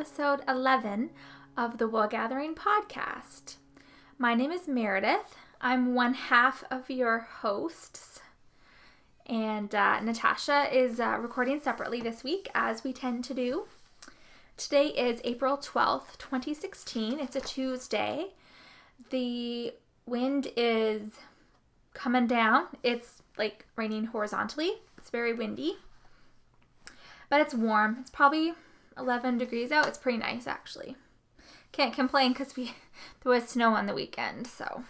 episode 11 of the Wool Gathering podcast. My name is Meredith. I'm one half of your hosts, and Natasha is recording separately this week, as we tend to do. Today is April 12th, 2016. It's a Tuesday. The wind is coming down. It's like raining horizontally. It's very windy, but it's warm. It's probably 11 degrees out. It's pretty nice, actually. Can't complain because there was snow on the weekend. So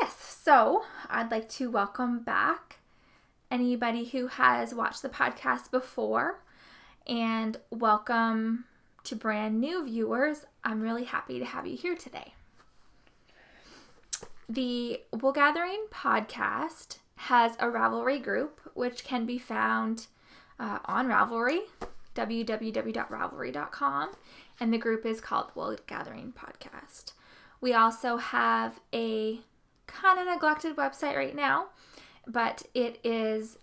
yes, so I'd like to welcome back anybody who has watched the podcast before, and welcome to brand new viewers. I'm really happy to have you here today. The Wool Gathering podcast has a Ravelry group, which can be found on Ravelry, www.ravelry.com, and the group is called Wool Gathering Podcast. We also have a kind of neglected website right now, but it is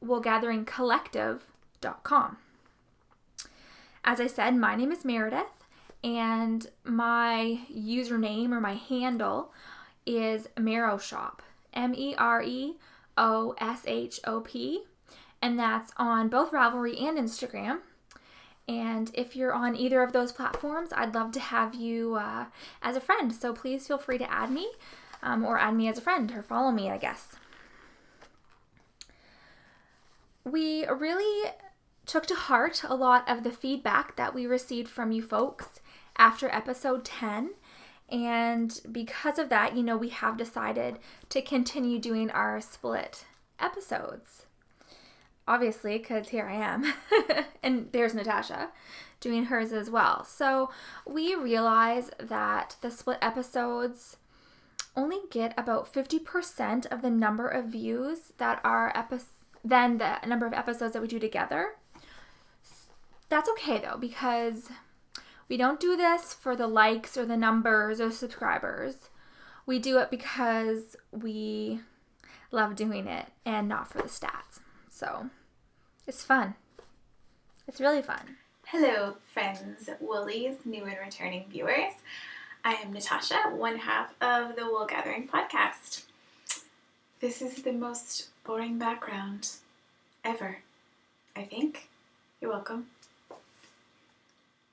woolgatheringcollective.com. As I said, my name is Meredith, and my username or my handle is Mereoshop, Mereoshop, and that's on both Ravelry and Instagram. And if you're on either of those platforms, I'd love to have you as a friend. So please feel free to add me, or add me as a friend, or follow me, I guess. We really took to heart a lot of the feedback that we received from you folks after episode 10. And because of that, we have decided to continue doing our split episodes. Obviously, because here I am, and there's Natasha doing hers as well. So we realize that the split episodes only get about 50% of the number of views that are than the number of episodes that we do together. That's okay though, because we don't do this for the likes or the numbers or subscribers. We do it because we love doing it and not for the stats. So it's fun. It's really fun. Hello, friends, woolies, new and returning viewers. I am Natasha, one half of the Wool Gathering podcast. This is the most boring background ever, I think. You're welcome.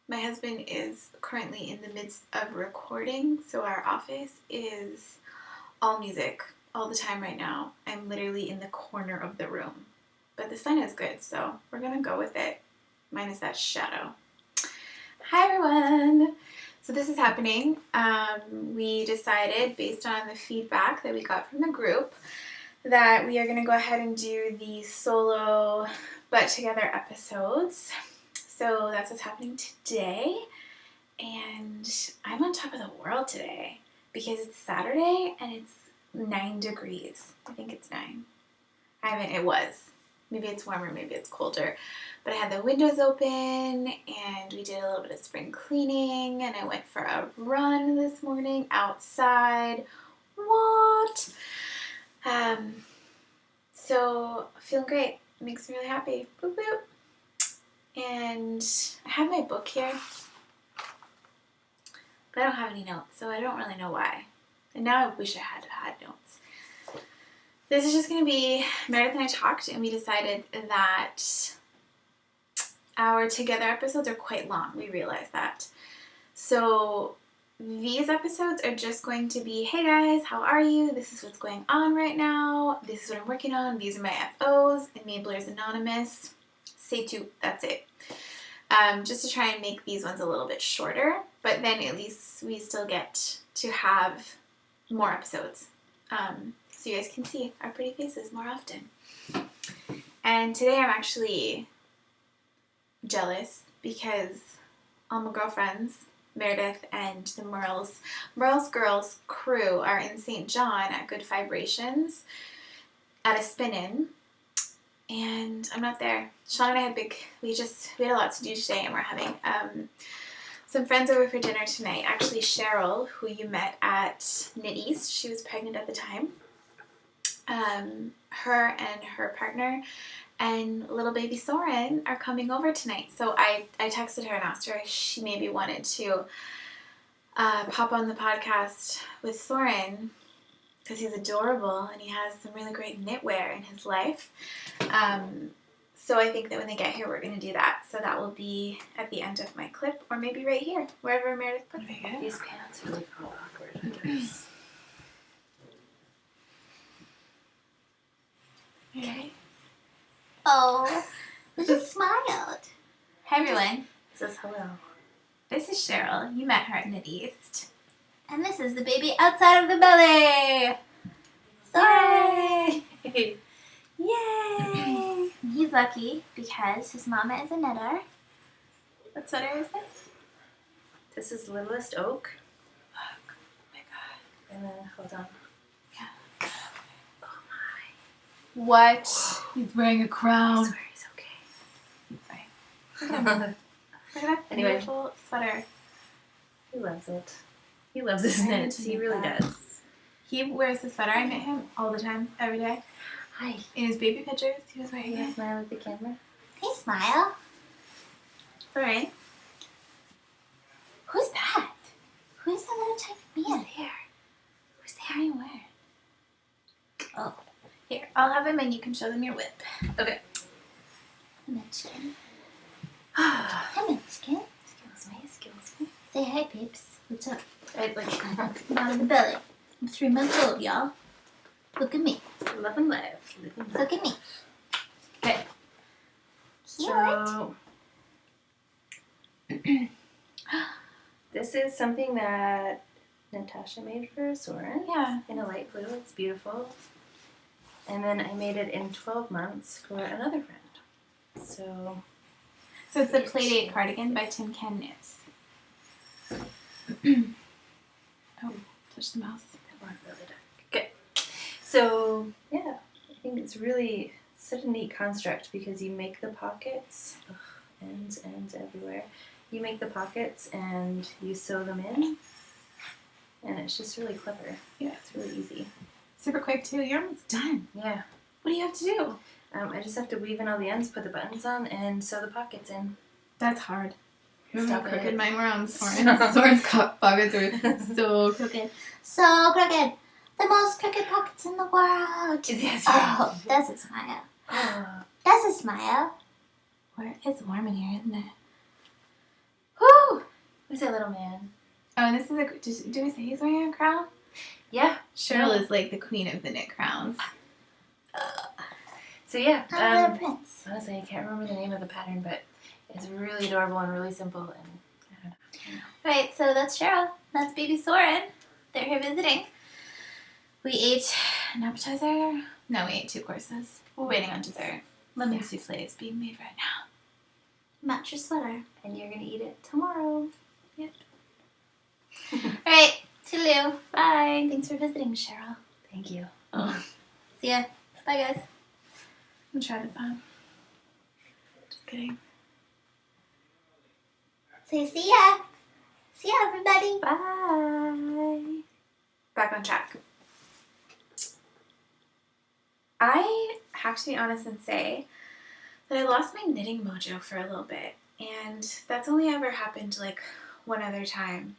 My husband is currently in the midst of recording, so our office is all music all the time right now. I'm literally in the corner of the room. But the sun is good, so we're going to go with it, minus that shadow. Hi, everyone. So this is happening. We decided, based on the feedback that we got from the group, that we are going to go ahead and do the solo but together episodes. So that's what's happening today. And I'm on top of the world today because it's Saturday and it's 9 degrees. I think it's 9. It was. Maybe it's warmer, maybe it's colder. But I had the windows open, and we did a little bit of spring cleaning, and I went for a run this morning outside. What? So, feeling great. Makes me really happy. Boop, boop. And I have my book here, but I don't have any notes, so I don't really know why. And now I wish I had notes. This is just going to be, Meredith and I talked, and we decided that our together episodes are quite long. We realized that. So these episodes are just going to be, hey guys, how are you? This is what's going on right now. This is what I'm working on. These are my FOs, Enablers Anonymous. Say two, that's it. Just to try and make these ones a little bit shorter, but then at least we still get to have more episodes. So you guys can see our pretty faces more often. And today I'm actually jealous because all my girlfriends, Meredith and the Merle's Girls crew are in St. John at Good Fibrations at a spin-in. And I'm not there. Sean and I had we had a lot to do today, and we're having some friends over for dinner tonight. Actually, Cheryl, who you met at Knitley, she was pregnant at the time. Her and her partner and little baby Soren are coming over tonight. So I texted her and asked her if she maybe wanted to pop on the podcast with Soren because he's adorable and he has some really great knitwear in his life. So I think that when they get here, we're going to do that. So that will be at the end of my clip, or maybe right here, wherever Meredith puts it. These pants really feel awkward. I guess. Okay. Oh, you just smiled. Hi everyone. It says hello. This is Cheryl. You met her at Knit East. And this is the baby outside of the belly. Sorry. Yay! He's lucky because his mama is a knitter. What sweater is this? This is Littlest Oak. Look. Oh my god. And then, hold on. Yeah. Oh my. What? He's wearing a I crown. swear he's okay. He's fine. Look at that Anyway. beautiful sweater. He loves it. He loves his knits. He really does. He wears the sweater. I knit him all the time, every day. Hi. In his baby pictures, he was wearing Can you it. smile at the camera? Hey, smile. Sorry. Who's that? Who's that little tiny man? Here. Who's there? Where? Oh. Here, I'll have him and you can show them your whip. Okay. Munchkin. I Hi, Munchkin. Excuse me. Say hi, peeps. What's up? Like, I'm out of the belly. I'm 3 months old, y'all. Look at me. love and live. Live and live. Look at me. Okay. Cute. So, this is something that Natasha made for Soren. Yeah. In a light blue. It's beautiful. And then I made it in 12 months for another friend. So, So it's the Playdate cardigan by Tin Can Knits. Oh, touch the mouse. that one really dark. Okay. So, yeah. I think it's really such a neat construct because you make the pockets. Ends everywhere. You make the pockets and you sew them in. And it's just really clever. Yeah. It's really easy. Super quick too. You're almost done. Yeah. What do you have to do? I just have to weave in all the ends, put the buttons on, and sew the pockets in. That's hard. Remember how Stop crooked it. mine were on Soren? Soren's pockets are so crooked. So crooked. The most crooked pockets in the world. That's Oh, that's a smile. Oh, That's a smile. It's warm in here, isn't it? whew! Who's that little man? Oh, and this is do we say he's wearing a crown? Yeah. Cheryl is like the queen of the knit crowns. So yeah, I'm a little prince. honestly, I can't remember the name of the pattern, but it's really adorable and really simple, and I don't know. Right, so that's Cheryl. That's baby Soren. They're here visiting. We ate an appetizer. No, we ate 2 courses. We're waiting on dessert. Lemon souffle is being made right now. Match your sweater. And you're gonna eat it tomorrow. Yep. Alright, toodaloo. Bye. Thanks for visiting, Cheryl. Thank you. See ya. Bye, guys. I'm gonna try this on. Just kidding. Say see ya. See ya, everybody. Bye. Back on track. I have to be honest and say that I lost my knitting mojo for a little bit, and that's only ever happened like one other time.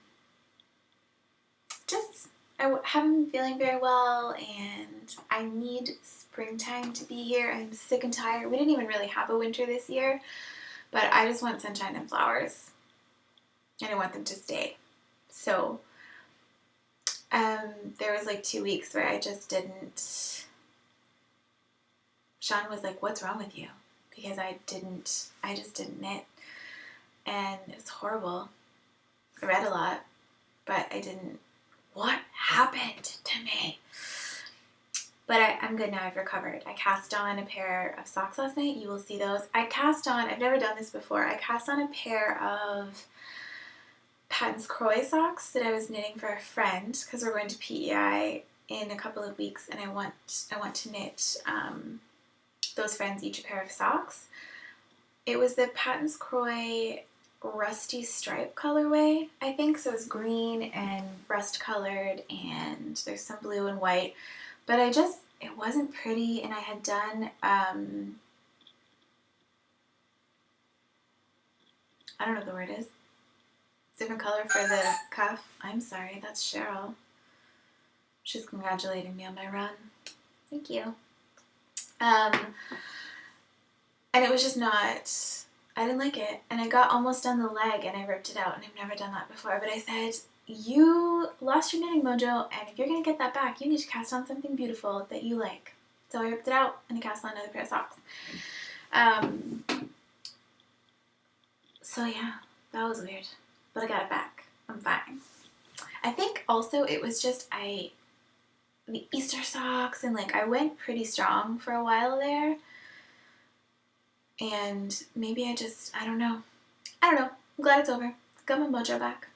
Just I haven't been feeling very well, and I need springtime to be here. I'm sick and tired. We didn't even really have a winter this year, but I just want sunshine and flowers, and I want them to stay. So there was like 2 weeks where I just didn't. Sean was like, "What's wrong with you?" Because I just didn't knit, and it was horrible. I read a lot, but I didn't. What happened to me? But I'm good now. I've recovered. I cast on a pair of socks last night. You will see those. I've never done this before. I cast on a pair of Patton's Croy socks that I was knitting for a friend because we're going to PEI in a couple of weeks, and I want to knit those friends each a pair of socks. It was the Patton's Croy rusty stripe colorway, I think. So it's green and rust colored, and there's some blue and white. But it wasn't pretty, and I had done I don't know what the word is. Different color for the cuff. I'm sorry, that's Cheryl. She's congratulating me on my run. Thank you. And it was just not, I didn't like it. And I got almost down the leg and I ripped it out, and I've never done that before. But I said, you lost your knitting mojo, and if you're going to get that back, you need to cast on something beautiful that you like. So I ripped it out and I cast on another pair of socks. So yeah, that was weird. But I got it back. I'm fine. I think also it was just the Easter socks, and like I went pretty strong for a while there. And maybe I don't know. I'm glad it's over. Got my mojo back.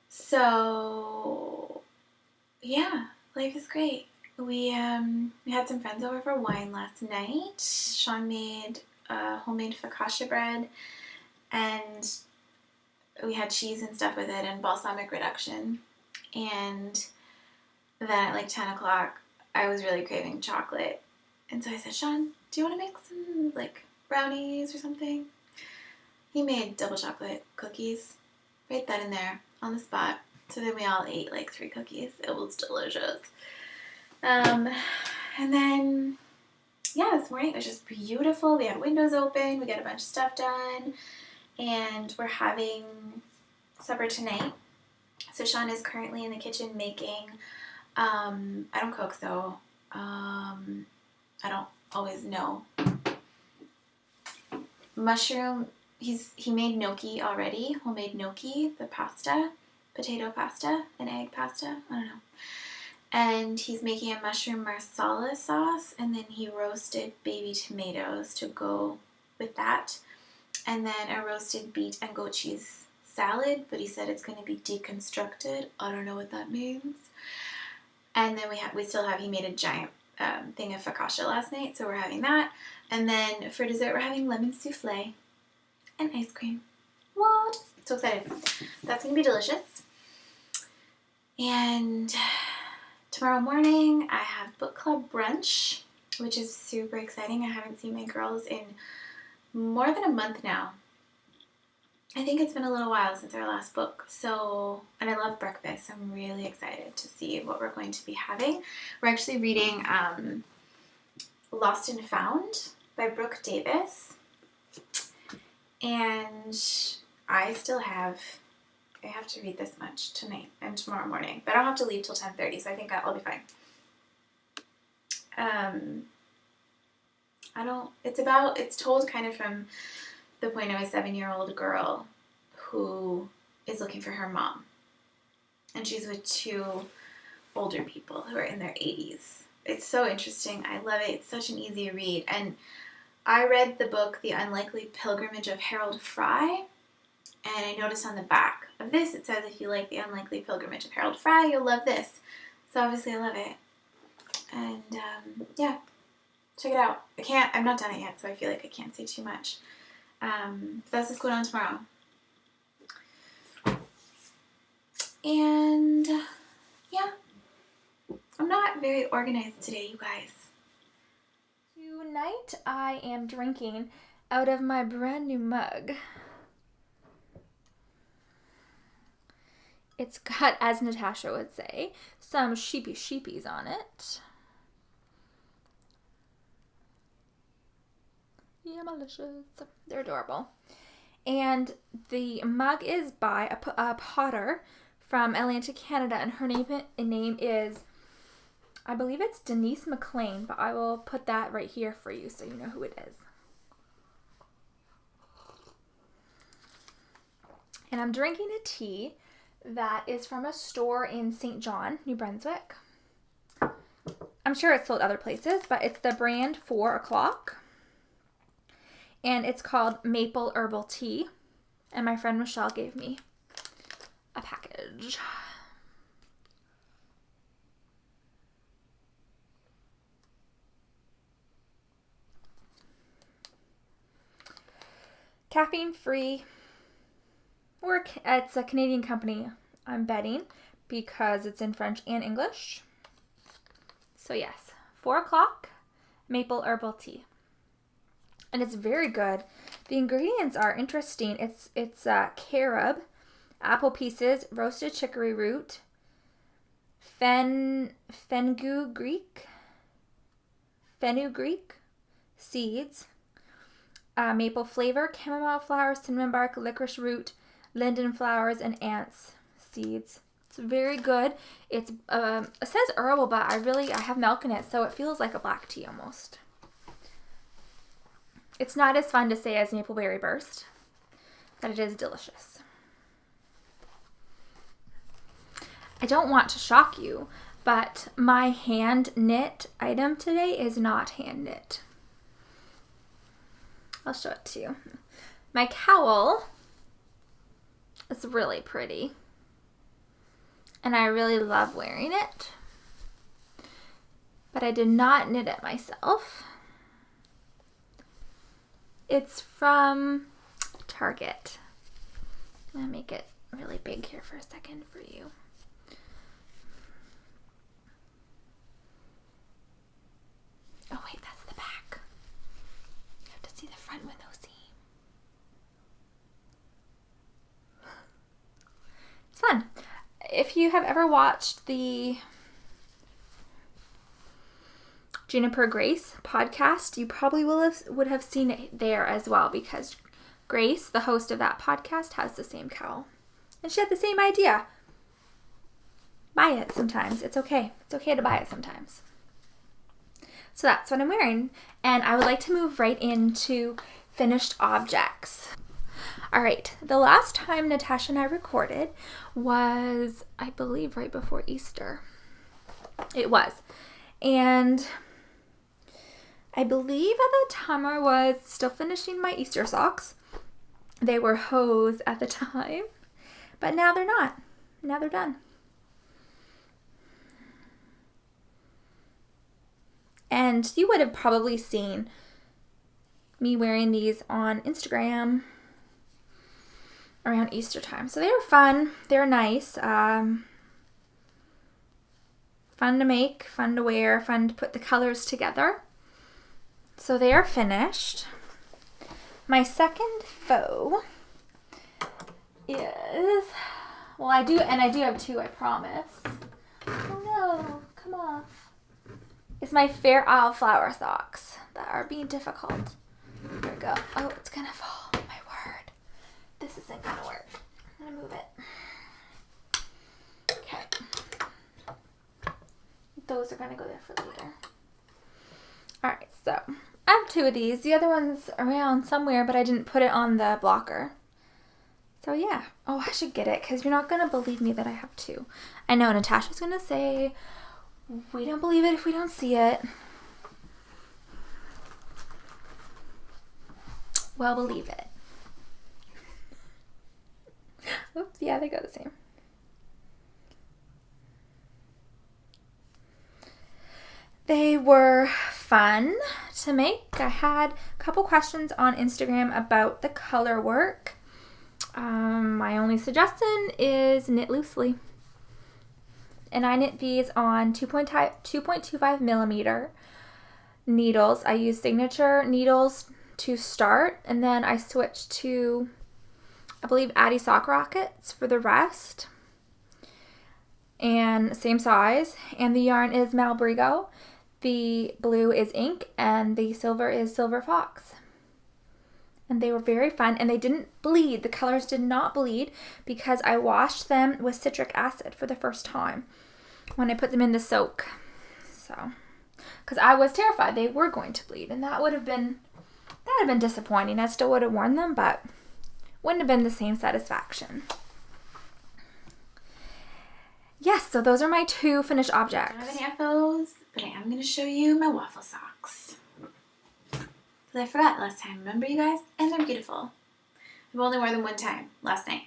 So yeah, life is great. We had some friends over for wine last night. Sean made homemade focaccia bread, and we had cheese and stuff with it and balsamic reduction. And then at like 10 o'clock, I was really craving chocolate. And so I said, Sean, do you want to make some like brownies or something? He made double chocolate cookies right then and there on the spot. So then we all ate like 3 cookies. It was delicious. And then, yeah, this morning it was just beautiful. We had windows open. We got a bunch of stuff done. And we're having supper tonight. So Sean is currently in the kitchen making, I don't cook, so I don't always know. Mushroom, he made gnocchi already, homemade gnocchi, the pasta, potato pasta, and egg pasta, I don't know. And he's making a mushroom marsala sauce, and then he roasted baby tomatoes to go with that. And then a roasted beet and goat cheese salad, but he said it's going to be deconstructed. I don't know what that means. And then he made a giant thing of focaccia last night, so we're having that. And then for dessert, we're having lemon souffle and ice cream. What? So excited. That's going to be delicious. And tomorrow morning, I have book club brunch, which is super exciting. I haven't seen my girls in more than a month now. I think it's been a little while since our last book. So, and I love breakfast. I'm really excited to see what we're going to be having. We're actually reading Lost and Found by Brooke Davis. And I have to read this much tonight and tomorrow morning. But I don't have to leave till 10:30, so I think I'll be fine. It's told kind of from the point of a 7-year-old girl who is looking for her mom. And she's with 2 older people who are in their 80s. It's so interesting. I love it. It's such an easy read. And I read the book, The Unlikely Pilgrimage of Harold Fry, and I noticed on the back of this, it says if you like The Unlikely Pilgrimage of Harold Fry, you'll love this. So obviously I love it. And yeah, check it out. I'm not done it yet, so I feel like I can't say too much. That's what's going on tomorrow. And yeah, I'm not very organized today, you guys. Tonight I am drinking out of my brand new mug. It's got, as Natasha would say, some sheepies on it. Yeah, malicious. They're adorable. And the mug is by a potter from Atlantic, Canada, and her name is, I believe it's Denise MacLean, but I will put that right here for you so you know who it is. And I'm drinking a tea that is from a store in St. John, New Brunswick. I'm sure it's sold other places, but it's the brand 4 O'Clock. And it's called Maple Herbal Tea. And my friend Michelle gave me a package. Caffeine free. It's a Canadian company, I'm betting, because it's in French and English. So yes, 4 O'Clock Maple Herbal Tea. And it's very good The ingredients are interesting. It's carob, apple pieces, roasted chicory root, fenugreek seeds, maple flavor, chamomile flowers, cinnamon bark, licorice root, linden flowers, and ants seeds. It's very good. It's it says herbal, but I have milk in it, so it feels like a black tea almost. It's not as fun to say as Mapleberry Burst, but it is delicious. I don't want to shock you, but my hand knit item today is not hand knit. I'll show it to you. My cowl is really pretty, and I really love wearing it, but I did not knit it myself. It's from Target. I'm going to make it really big here for a second for you. Oh wait, that's the back. You have to see the front window seam. It's fun. If you have ever watched the Juniper Grace podcast, you probably would have seen it there as well, because Grace, the host of that podcast, has the same cowl. And she had the same idea. Buy it sometimes. It's okay. It's okay to buy it sometimes. So that's what I'm wearing. And I would like to move right into finished objects. All right. The last time Natasha and I recorded was, I believe, right before Easter. It was. And I believe at the time I was still finishing my Easter socks. They were hose at the time, but now they're not. Now they're done. And you would have probably seen me wearing these on Instagram around Easter time. So they were fun. They're nice. Fun to make, fun to wear, fun to put the colors together. So they are finished. My second faux is, well, I do have two, I promise. Oh no, come off. It's my Fair Isle flower socks that are being difficult. There we go. Oh, it's gonna fall. My word. This isn't gonna work. I'm gonna move it. Okay. Those are gonna go there for later. Alright, so I have two of these. The other one's around somewhere, but I didn't put it on the blocker. So yeah. Oh, I should get it, because you're not gonna believe me that I have two. I know Natasha's gonna say, we don't believe it if we don't see it. Well, believe it. Oops, yeah, they go the same. They were fun to make. I had a couple questions on Instagram about the color work. My only suggestion is knit loosely. And I knit these on 2.25 millimeter needles. I use signature needles to start, and then I switched to, I believe, Addy sock rockets for the rest. And same size. And the yarn is Malbrigo. The blue is ink, and the silver is Silver Fox. And they were very fun, and they didn't bleed. The colors did not bleed because I washed them with citric acid for the first time when I put them in the soak. So, because I was terrified they were going to bleed, and that would have been disappointing. I still would have worn them, but wouldn't have been the same satisfaction. Yes, so those are my two finished objects. I don't have any of those, but I am going to show you my waffle socks. Because I forgot last time. Remember, you guys? And they're beautiful. I've only worn them one time, last night.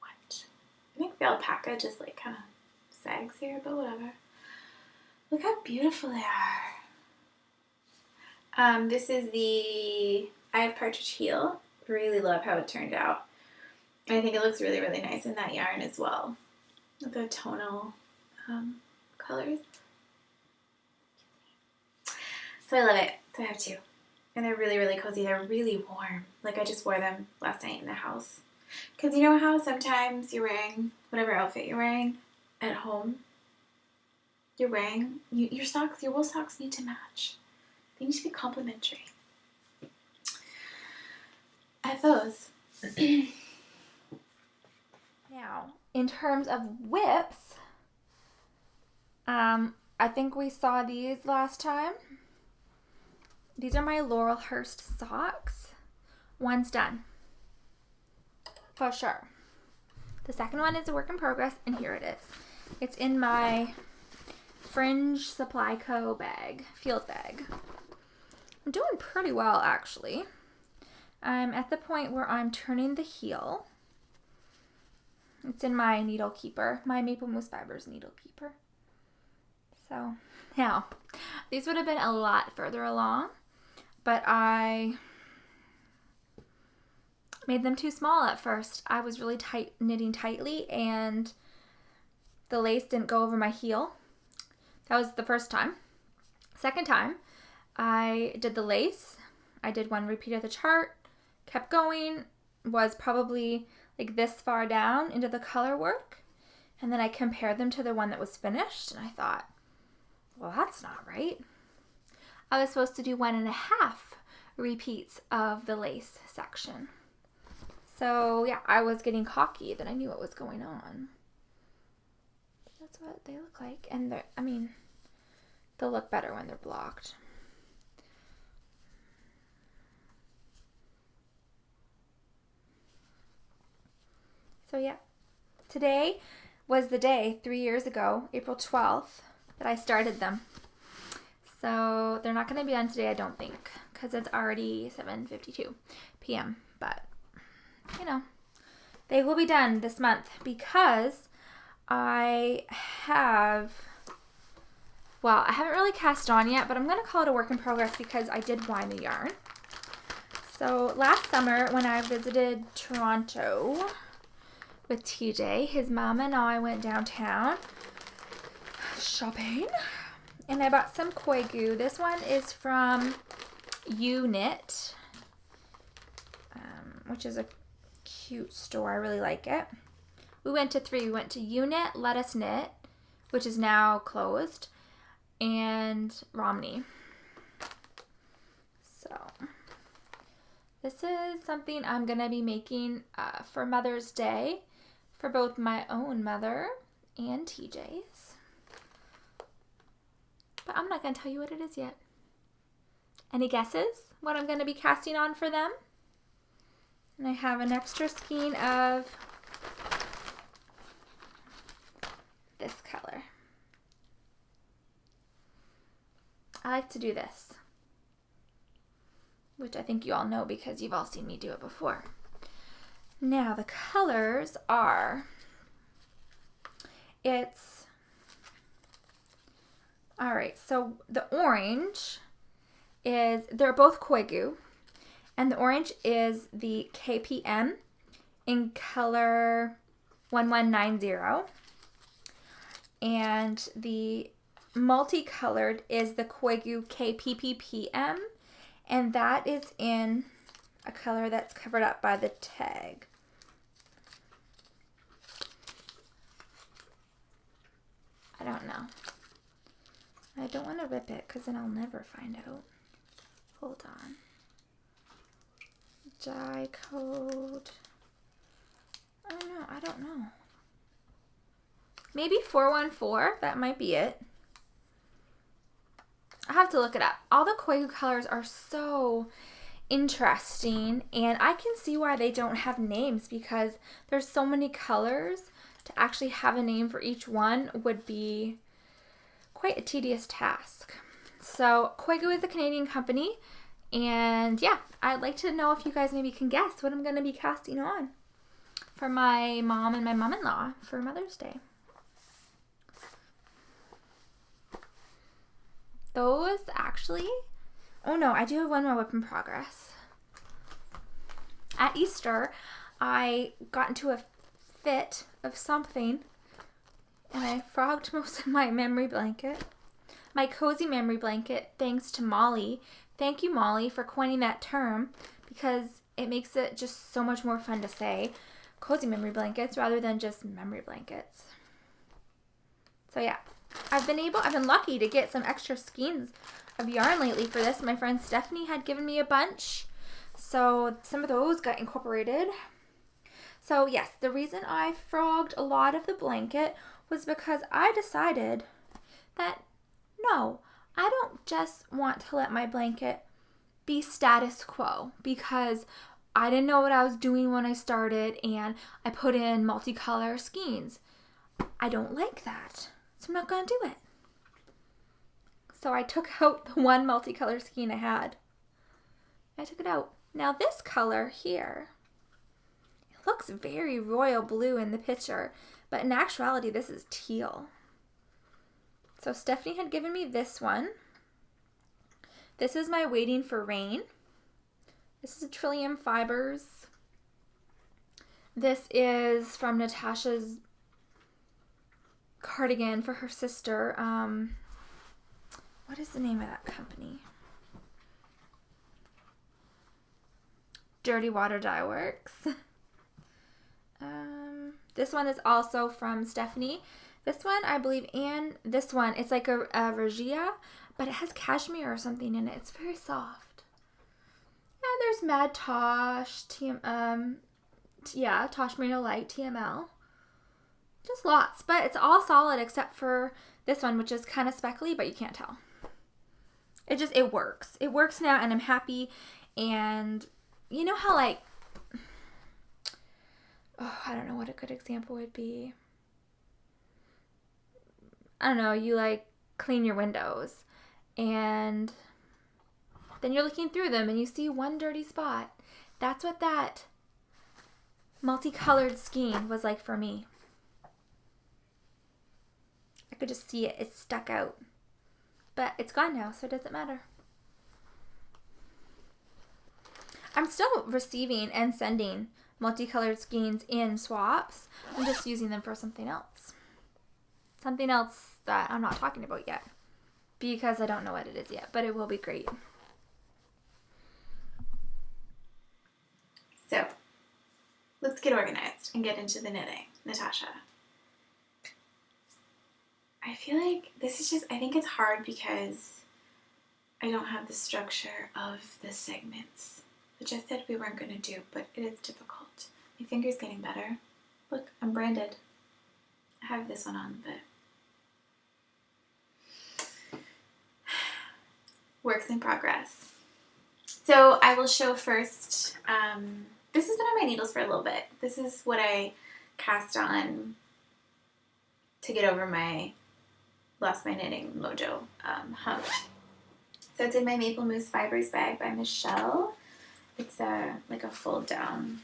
What? I think the alpaca just like kind of sags here, but whatever. Look how beautiful they are. This is the I have partridge heel. Really love how it turned out. And I think it looks really, really nice in that yarn as well. The tonal colors. So I love it. So I have two. And they're really, really cozy. They're really warm. Like, I just wore them last night in the house. Because you know how sometimes you're wearing whatever outfit you're wearing at home? You're wearing, your socks, your wool socks need to match. They need to be complementary. I have those. Now, in terms of whips, I think we saw these last time. These are my Laurelhurst socks. One's done. For sure. The second one is a work in progress, and here it is. It's in my Fringe Supply Co. bag, field bag. I'm doing pretty well, actually. I'm at the point where I'm turning the heel. It's in my needle keeper, my Maple Mousse Fibres needle keeper. So, now, these would have been a lot further along, but I made them too small at first. I was really knitting tightly, and the lace didn't go over my heel. That was the first time. Second time, I did the lace. I did one repeat of the chart, kept going, was probably like this far down into the color work, and then I compared them to the one that was finished, and I thought, well, that's not right. I was supposed to do 1.5 repeats of the lace section. So yeah, I was getting cocky that I knew what was going on. That's what they look like, and they'll look better when they're blocked. So yeah, today was the day 3 years ago, April 12th, that I started them. So they're not going to be done today, I don't think, because it's already 7:52 p.m. But, you know, they will be done this month because I haven't really cast on yet, but I'm going to call it a work in progress because I did wind the yarn. So last summer when I visited Toronto with TJ, his mom and I went downtown shopping, and I bought some koi goo. This one is from Knit, which is a cute store. I really like it. We went to 3. We went to Knit, Let Us Knit, which is now closed, and Romney. So this is something I'm going to be making for Mother's Day for both my own mother and TJ's. But I'm not going to tell you what it is yet. Any guesses what I'm going to be casting on for them? And I have an extra skein of this color. I like to do this, which I think you all know because you've all seen me do it before. Now the colors are, alright, so the orange is, they're both koi goo, and the orange is the KPM in color 1190, and the multicolored is the koi goo KPPPM, and that is in a color that's covered up by the tag. I don't know. I don't want to rip it because then I'll never find out. Hold on. Die code. Oh no, I don't know. Maybe 414, that might be it. I have to look it up. All the koi goo colors are so interesting, and I can see why they don't have names because there's so many colors. To actually have a name for each one would be quite a tedious task. So koi goo is a Canadian company, and yeah, I'd like to know if you guys maybe can guess what I'm going to be casting on for my mom and my mom-in-law for Mother's Day. Those actually, oh no, I do have one more whip in progress. At Easter, I got into a fit of something, and I frogged most of my memory blanket. My cozy memory blanket, thanks to Molly, Thank you, Molly, for coining that term because it makes it just so much more fun to say cozy memory blankets rather than just memory blankets. So yeah, I've been lucky to get some extra skeins of yarn lately for this. My friend Stephanie had given me a bunch, so some of those got incorporated. So yes, the reason I frogged a lot of the blanket was because I decided that no, I don't just want to let my blanket be status quo because I didn't know what I was doing when I started and I put in multicolor skeins. I don't like that, so I'm not going to do it. So I took out the one multicolor skein I had. I took it out. Now this color here, it looks very royal blue in the picture, but in actuality this is teal. So Stephanie had given me this one. This is my Waiting for Rain. This is Trillium Fibres. This is from Natasha's cardigan for her sister. What is the name of that company? Dirty Water Dye Works. This one is also from Stephanie. This one, I believe, and this one, it's like a regia, but it has cashmere or something in it. It's very soft. Yeah, there's Mad Tosh, Tosh Merino Light, TML. Just lots, but it's all solid except for this one, which is kind of speckly, but you can't tell. It works. It works now, and I'm happy. And you know how, like, I don't know what a good example would be. I don't know, you like clean your windows and then you're looking through them and you see one dirty spot. That's what that multicolored skein was like for me. I could just see it. It stuck out. But it's gone now, so it doesn't matter. I'm still receiving and sending multicolored skeins in swaps. I'm just using them for something else. Something else that I'm not talking about yet because I don't know what it is yet, but it will be great. So, let's get organized and get into the knitting. Natasha. I feel like this is I think it's hard because I don't have the structure of the segments, which I said we weren't going to do, but it is difficult. My finger's getting better. Look, I'm branded. I have this one on, but works in progress. So I will show first, this has been on my needles for a little bit. This is what I cast on to get over my lost my knitting mojo hump. So it's in my Maple Mousse Fibres bag by Michelle. It's like a fold down.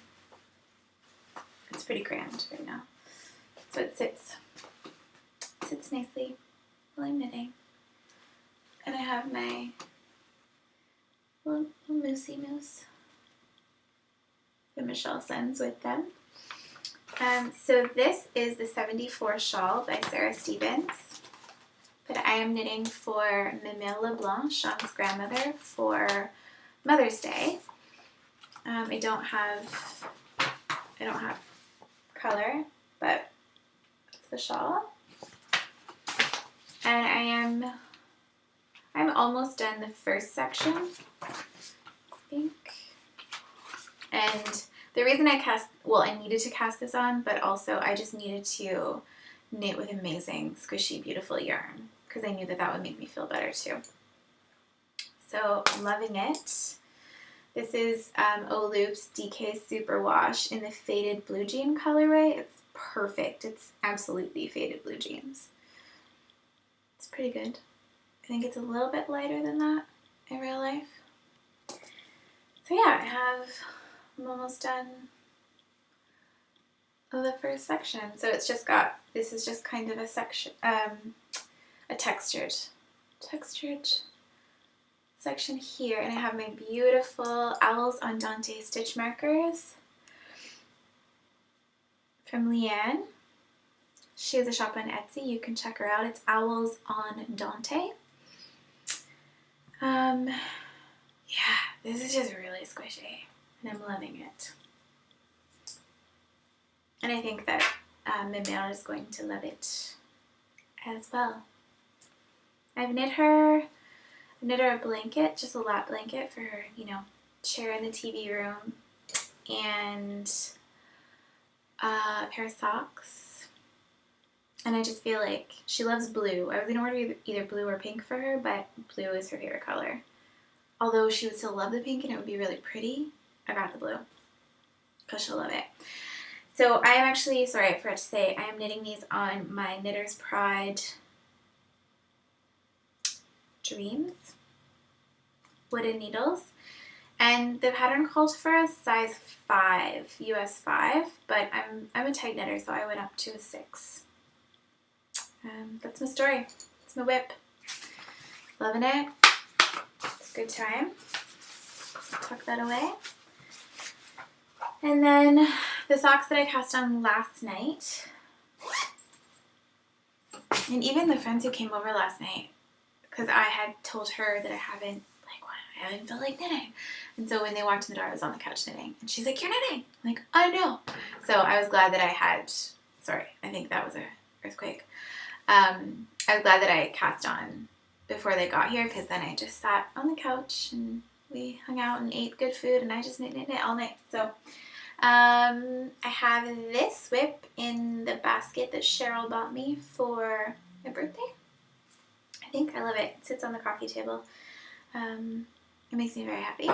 It's pretty crammed right now. So it sits nicely while I'm knitting. And I have my little moosey moose that Michelle sends with them. So this is the 74 shawl by Sarah Stevens. But I am knitting for Mimelle LeBlanc, Sean's grandmother, for Mother's Day. I don't have color, but it's the shawl. And I'm almost done the first section, I think. And the reason I needed to cast this on, but also I just needed to knit with amazing, squishy, beautiful yarn because I knew that would make me feel better too. So, loving it. This is Oloop's DK Superwash in the faded blue jean colorway. It's perfect. It's absolutely faded blue jeans. It's pretty good. I think it's a little bit lighter than that in real life. So yeah, I'm almost done the first section. So it's just this is just kind of a section, a textured section here, and I have my beautiful Owls on Dante stitch markers from Leanne. She has a shop on Etsy. You can check her out. It's Owls on Dante. Yeah, this is just really squishy, and I'm loving it. And I think that Mimel is going to love it as well. I've knit her a blanket, just a lap blanket for her, you know, chair in the TV room, and a pair of socks. And I just feel like she loves blue. I was going to order either blue or pink for her, but blue is her favorite color. Although she would still love the pink and it would be really pretty, I got the blue because she'll love it. So I am actually, sorry, I forgot to say, I am knitting these on my Knitter's Pride Dreams wooden needles. And the pattern called for a size 5, US 5, but I'm a tight knitter, so I went up to a 6. That's my story. It's my whip. Loving it. It's a good time. Tuck that away. And then the socks that I cast on last night, and even the friends who came over last night, because I had told her that I haven't felt like knitting. And so when they walked in the door, I was on the couch knitting. And she's like, "You're knitting." I'm like, "I know." So I was glad that I had, sorry, I think that was an earthquake. I was glad that I cast on before they got here, because then I just sat on the couch and we hung out and ate good food, and I just knit all night. So I have this whip in the basket that Cheryl bought me for my birthday. I think I love it. It sits on the coffee table. It makes me very happy.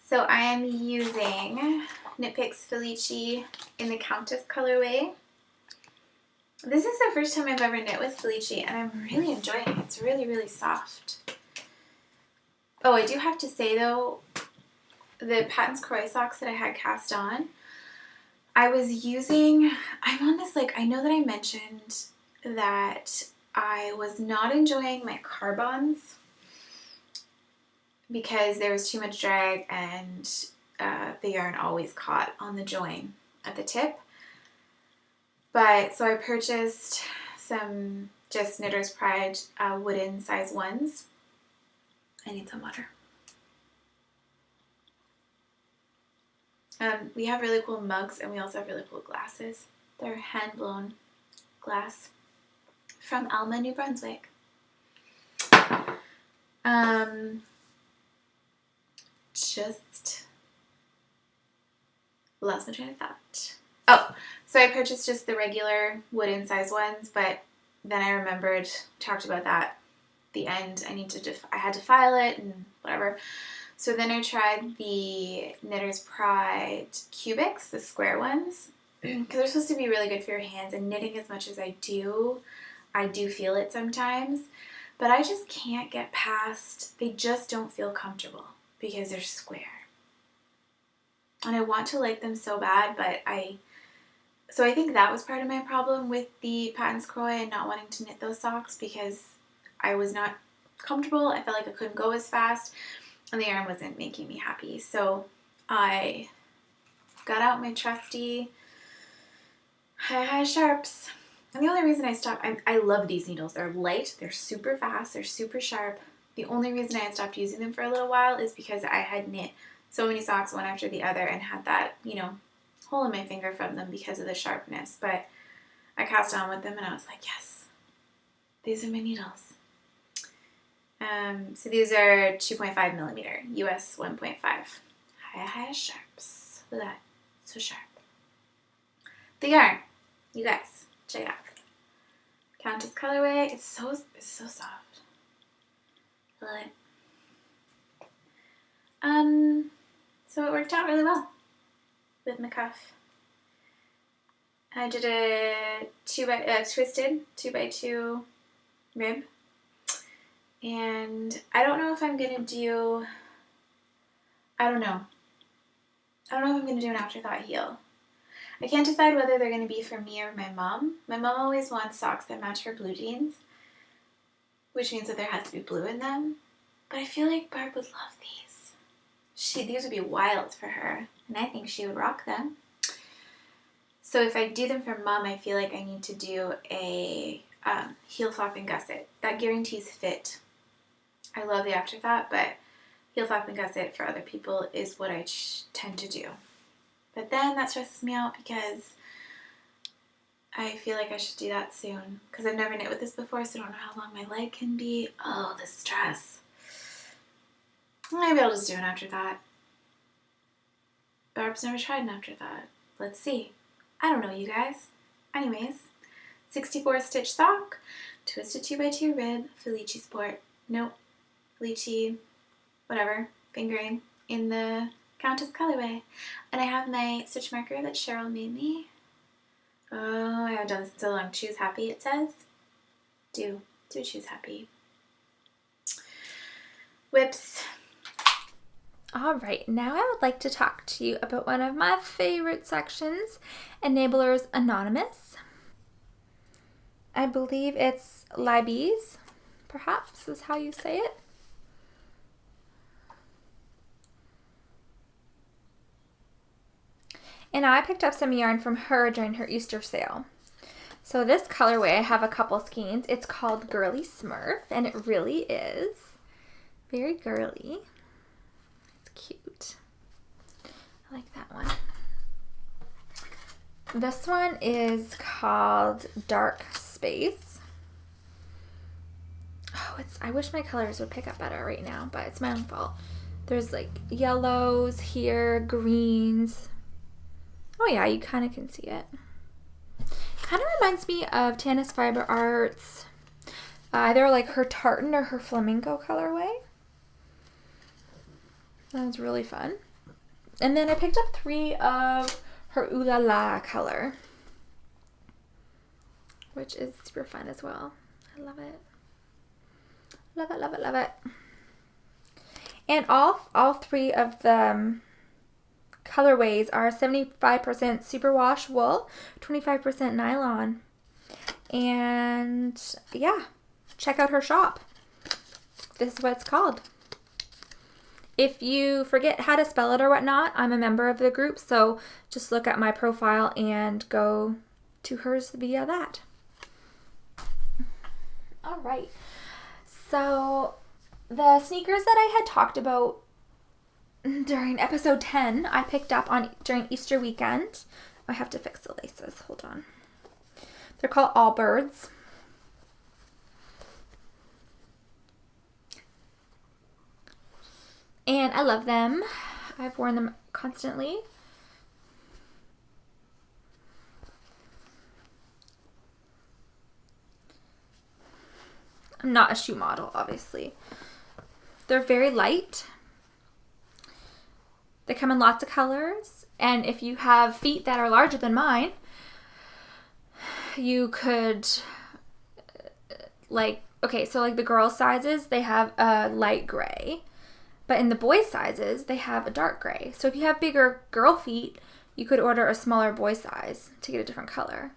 So I am using Knit Picks Felici in the Countess colorway. This is the first time I've ever knit with Felici, and I'm really enjoying it. It's really, really soft. Oh, I do have to say though, the Patons Croix socks that I had cast on, I was using, I'm on this, like, I know that I mentioned that I was not enjoying my carbons because there was too much drag and the yarn always caught on the join at the tip. But so I purchased some just Knitter's Pride wooden size 1s. I need some water. We have really cool mugs, and we also have really cool glasses. They're hand-blown glass from Alma, New Brunswick. Just lost my train of thought. Oh, so I purchased just the regular wooden size 1s, but then I remembered, talked about that, the end, I had to file it and whatever. So then I tried the Knitter's Pride Cubics, the square ones, because they're supposed to be really good for your hands, and knitting as much as I do feel it sometimes, but I just can't get past, they just don't feel comfortable because they're square. And I want to like them so bad, but so I think that was part of my problem with the Patons Croix and not wanting to knit those socks, because I was not comfortable. I felt like I couldn't go as fast, and the yarn wasn't making me happy. So I got out my trusty high sharps. And the only reason I stopped, I love these needles. They're light, they're super fast, they're super sharp. The only reason I had stopped using them for a little while is because I had knit so many socks one after the other and had that, hole in my finger from them because of the sharpness. But I cast on with them and I was like, yes, these are my needles. So these are 2.5 millimeter, US 1.5. High sharps. Look at that. So sharp. The yarn, you guys, check it out. Countess colorway. It's so soft. I love it. So it worked out really well with my cuff. I did a twisted 2x2 rib. And I don't know if I'm going to do, I don't know if I'm going to do an afterthought heel. I can't decide whether they're going to be for me or my mom. My mom always wants socks that match her blue jeans, which means that there has to be blue in them. But I feel like Barb would love these. These would be wild for her, and I think she would rock them. So if I do them for mom, I feel like I need to do a heel flap and gusset. That guarantees fit. I love the afterthought, but heel flap and gusset for other people is what I tend to do. But then that stresses me out because I feel like I should do that soon because I've never knit with this before, so I don't know how long my leg can be. Oh, the stress. Maybe I'll just do it after that. Barb's never tried an after that. Let's see. I don't know, you guys. Anyways, 64 stitch sock, twisted 2x2 rib, Felici Sport. Nope. Felici, whatever, fingering in the Countess colorway. And I have my stitch marker that Cheryl made me. Oh, I haven't done this in so long. Choose happy, it says. Do choose happy. Whips. All right, now I would like to talk to you about one of my favorite sections, Enablers Anonymous. I believe it's Libes, perhaps is how you say it. And I picked up some yarn from her during her Easter sale. So this colorway, I have a couple skeins. It's called Girly Smurf, and it really is very girly. Cute. I like that one. This one is called Dark Space. Oh, I wish my colors would pick up better right now, but it's my own fault. There's like yellows here, greens. Oh yeah, you kind of can see it. Kind of reminds me of Tana's Fiber Arts, either like her tartan or her flamenco colorway. That was really fun. And then I picked up 3 of her Ooh La La color, which is super fun as well. I love it. Love it, love it, love it. And all 3 of the colorways are 75% superwash wool, 25% nylon. And yeah, check out her shop. This is what it's called. If you forget how to spell it or whatnot, I'm a member of the group, so just look at my profile and go to hers via that. All right. So the sneakers that I had talked about during episode 10, I picked up during Easter weekend. I have to fix the laces. Hold on. They're called Allbirds. And I love them. I've worn them constantly. I'm not a shoe model, obviously. They're very light. They come in lots of colors. And if you have feet that are larger than mine, you could, so the girls' sizes, they have a light gray. But in the boys' sizes, they have a dark gray. So if you have bigger girl feet, you could order a smaller boy size to get a different color.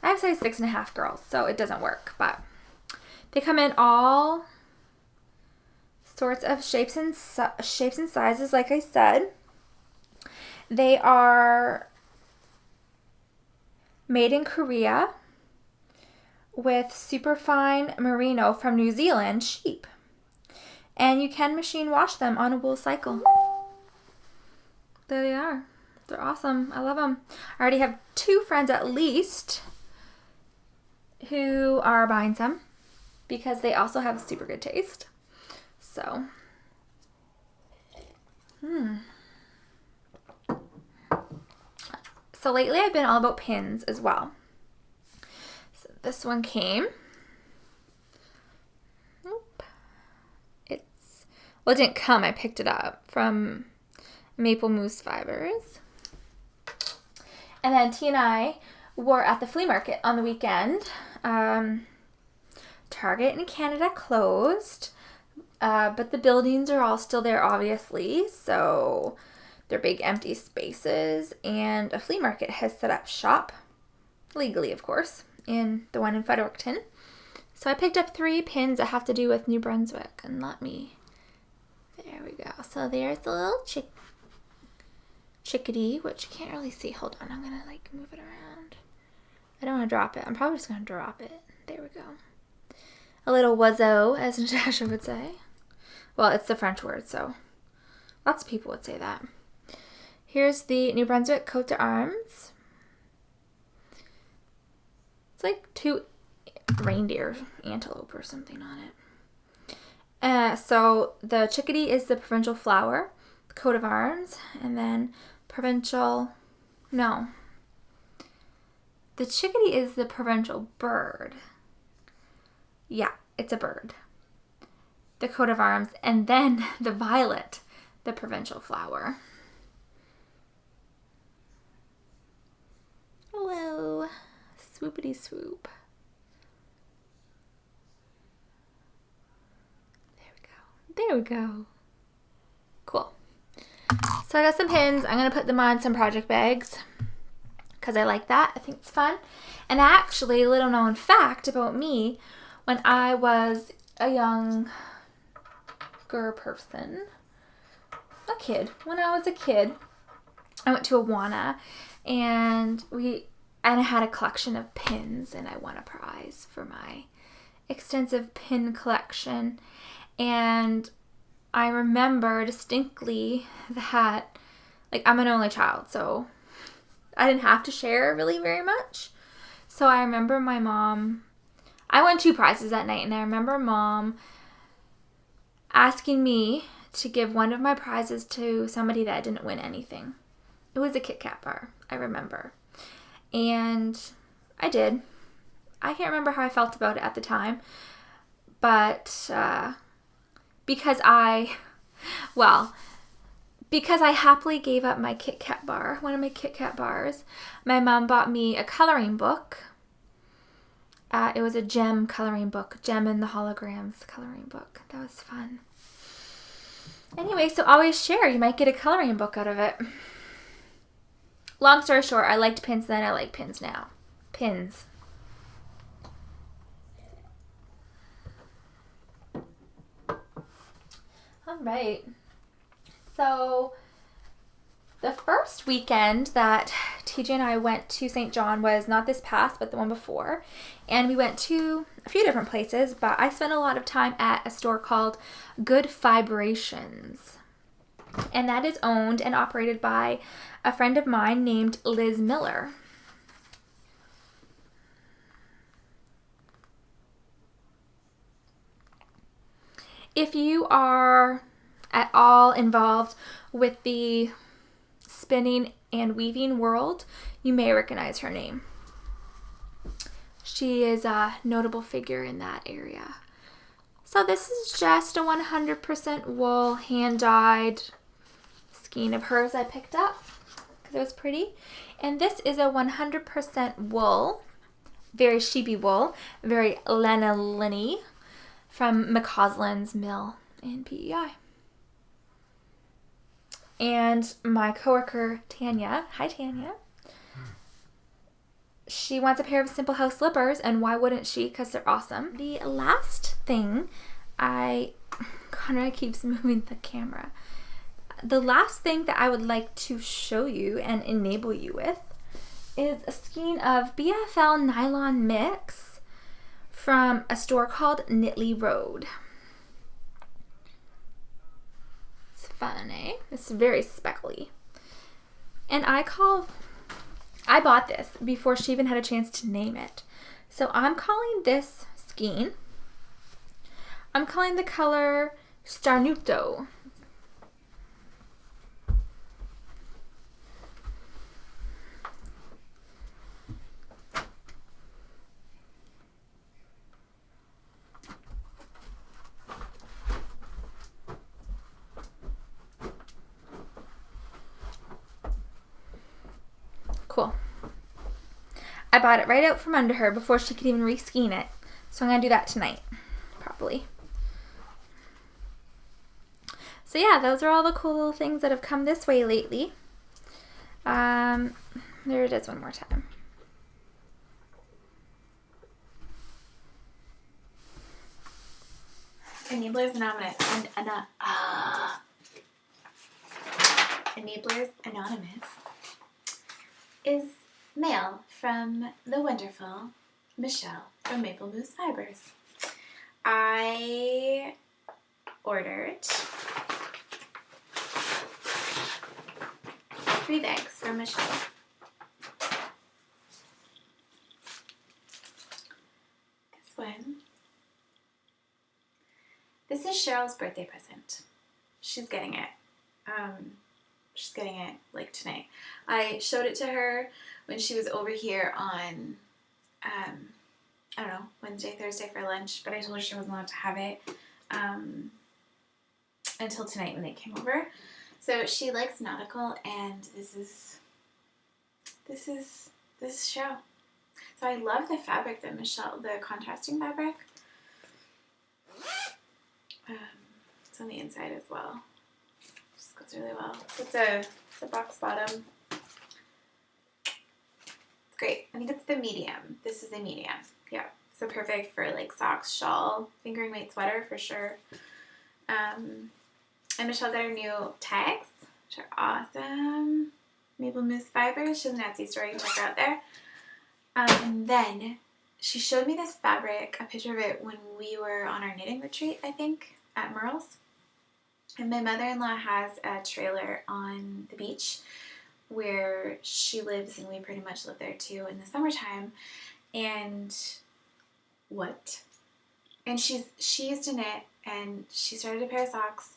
I have size 6.5 girls, so it doesn't work. But they come in all sorts of shapes and sizes, like I said. They are made in Korea with superfine merino from New Zealand sheep. And you can machine wash them on a wool cycle. There they are. They're awesome. I love them. I already have 2 friends at least who are buying some because they also have super good taste. So, So lately I've been all about pins as well. So this one came. Well, it didn't come. I picked it up from Maple Moose Fibres. And then T and I were at the flea market on the weekend. Target in Canada closed, but the buildings are all still there, obviously. So they're big empty spaces. And a flea market has set up shop, legally, of course, in the one in Fredericton. So I picked up 3 pins that have to do with New Brunswick. And there we go. So there's the little chickadee, which you can't really see. Hold on, I'm gonna move it around. I don't want to drop it. I'm probably just gonna drop it. There we go. A little wazzo, as Natasha would say. Well, it's the French word, so Lots of people would say that. Here's the New Brunswick coat d'arms. It's like 2 reindeer, antelope or something on it. So the chickadee is the provincial flower, the coat of arms, and then the chickadee is the provincial bird. Yeah, it's a bird. The coat of arms, and then the violet, the provincial flower. Hello, swoopity swoop. There we go. Cool. So I got some pins. I'm going to put them on some project bags because I like that. I think it's fun. And actually, a little known fact about me, when I was a younger person, when I was a kid, I went to Awana and I had a collection of pins, and I won a prize for my extensive pin collection. And I remember distinctly that, like, I'm an only child, so I didn't have to share really very much. So I remember my mom, I won 2 prizes that night, and I remember Mom asking me to give one of my prizes to somebody that didn't win anything. It was a Kit Kat bar, I remember. And I did. I can't remember how I felt about it at the time, but because I happily gave up my Kit Kat bar, one of my Kit Kat bars, my mom bought me a coloring book. It was a Gem coloring book, Gem and the Holograms coloring book. That was fun. Anyway, so always share. You might get a coloring book out of it. Long story short, I liked pins then, I like pins now. Pins. All right. So the first weekend that TJ and I went to St. John was not this past, but the one before. And we went to a few different places, but I spent a lot of time at a store called Good Fibrations. And that is owned and operated by a friend of mine named Liz Miller. If you are at all involved with the spinning and weaving world, you may recognize her name. She is a notable figure in that area. So this is just a 100% wool hand-dyed skein of hers I picked up because it was pretty. And this is a 100% wool, very sheepy wool, very lanolin-y, from McCausland's mill in PEI. And my coworker Tanya, hi Tanya, she wants a pair of Simple House slippers, and why wouldn't she? Because they're awesome. The last thing Conrad keeps moving the camera. The last thing that I would like to show you and enable you with is a skein of BFL nylon mix from a store called Knitley Road. It's fun, eh? It's very speckly. And I bought this before she even had a chance to name it. So I'm calling this skein, I'm calling the color Starnuto. Cool. I bought it right out from under her before she could even re-skein it. So I'm going to do that tonight, probably. So yeah, those are all the cool little things that have come this way lately. There it is one more time. Enablers Anonymous Enablers Anonymous is mail from the wonderful Michelle from Maple Moose Fibres. I ordered 3 bags from Michelle. This one. This is Cheryl's birthday present. She's getting it. She's getting it like tonight. I showed it to her when she was over here on, I don't know, Wednesday, Thursday for lunch, but I told her she wasn't allowed to have it until tonight when they came over. So she likes nautical, and this is Cheryl. So I love the fabric that Michelle, the contrasting fabric. It's on the inside as well. Just goes really well. It's a box bottom. It's great. I think it's the medium. This is the medium. Yeah. So perfect for like socks, shawl, fingering weight sweater for sure. And Michelle got her new tags, which are awesome. Maple Mousse Fibres. She has an Etsy store. You can check her out there. And then she showed me this fabric, a picture of it when we were on our knitting retreat, I think, at Merle's. And my mother-in-law has a trailer on the beach where she lives, and we pretty much live there too in the summertime. And what? And she used to knit, and she started a pair of socks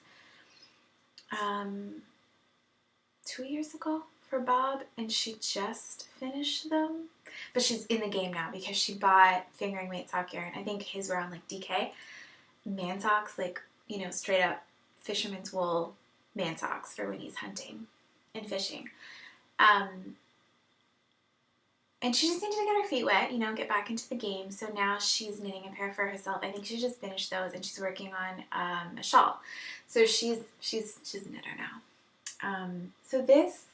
2 years ago for Bob, and she just finished them. But she's in the game now because she bought fingering weight sock yarn. I think his were on like DK. Man socks, like, you know, straight up fisherman's wool man socks for when he's hunting and fishing. And she just needed to get her feet wet, you know, get back into the game. So now she's knitting a pair for herself. I think she just finished those, and she's working on a shawl. So she's a knitter now. So this,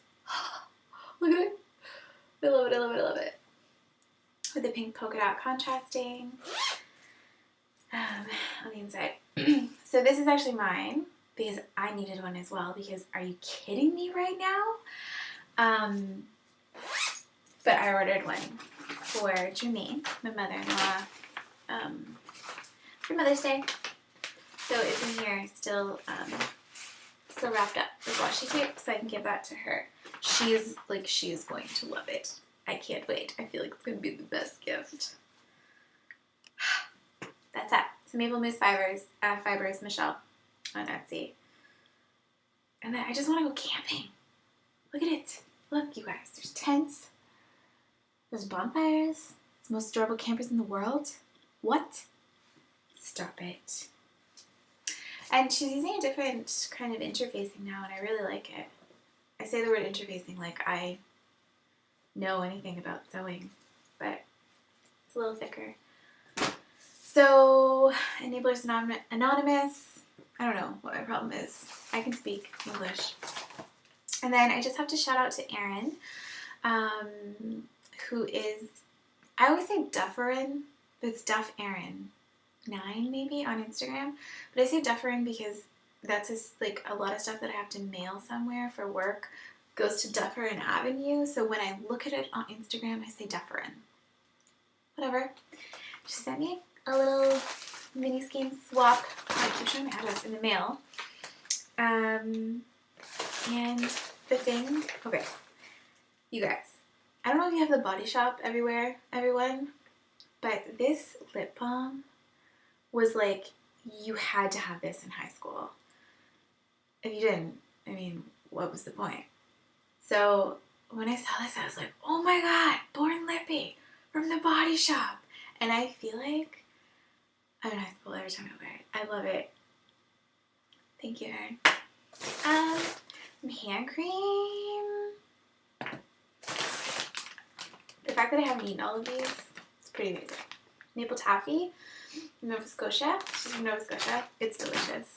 look at it. I love it, I love it, I love it. With the pink polka dot contrasting on the inside. So this is actually mine because I needed one as well, because are you kidding me right now? But I ordered one for Jermaine, my mother-in-law, for Mother's Day. So it's in here still wrapped up with washi tape, so I can give that to her. She is going to love it. I can't wait. I feel like it's going to be the best gift. That's that. So Maple Mousse Fibres, Michelle on Etsy. And then I just want to go camping. Look at it. Look, you guys. There's tents. There's bonfires. It's the most adorable campers in the world. What? Stop it. And she's using a different kind of interfacing now, and I really like it. I say the word interfacing like I know anything about sewing, but it's a little thicker. So, Enablers Anonymous. I don't know what my problem is. I can speak English. And then I just have to shout out to Erin, who is, I always say Dufferin, but it's Duff Erin 9 maybe on Instagram. But I say Dufferin because that's just like a lot of stuff that I have to mail somewhere for work goes to Dufferin Avenue. So when I look at it on Instagram, I say Dufferin. Whatever. She sent me a little mini skein swap. I keep showing my address in the mail. And the thing, okay, you guys, I don't know if you have the Body Shop everywhere, everyone, but this lip balm was like, you had to have this in high school. If you didn't, I mean, what was the point? So when I saw this, I was like, oh my god, Born Lippy from the Body Shop. And I feel like I'm in high school every time I wear it. I love it. Thank you, Erin. Hand cream. The fact that I haven't eaten all of these, it's pretty amazing. Maple Taffy, Nova Scotia. She's from Nova Scotia. It's delicious.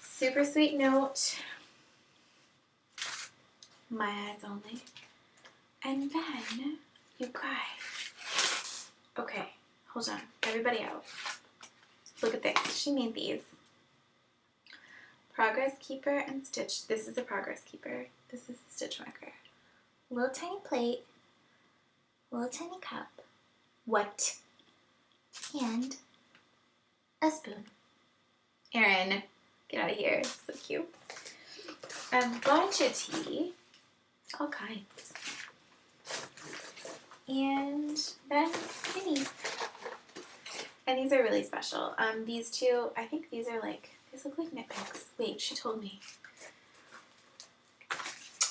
Super sweet note. My eyes only. And then, you guys. Okay, hold on. Everybody out. Look at this. She made these. Progress Keeper and Stitch. This is a Progress Keeper. This is a Stitch Marker. Little tiny plate. Little tiny cup. What? And a spoon. Erin, get out of here. So cute. a bunch of tea, all kinds. And then minis. And these are really special. These two, I think these are like, these look like knit picks. Wait, she told me.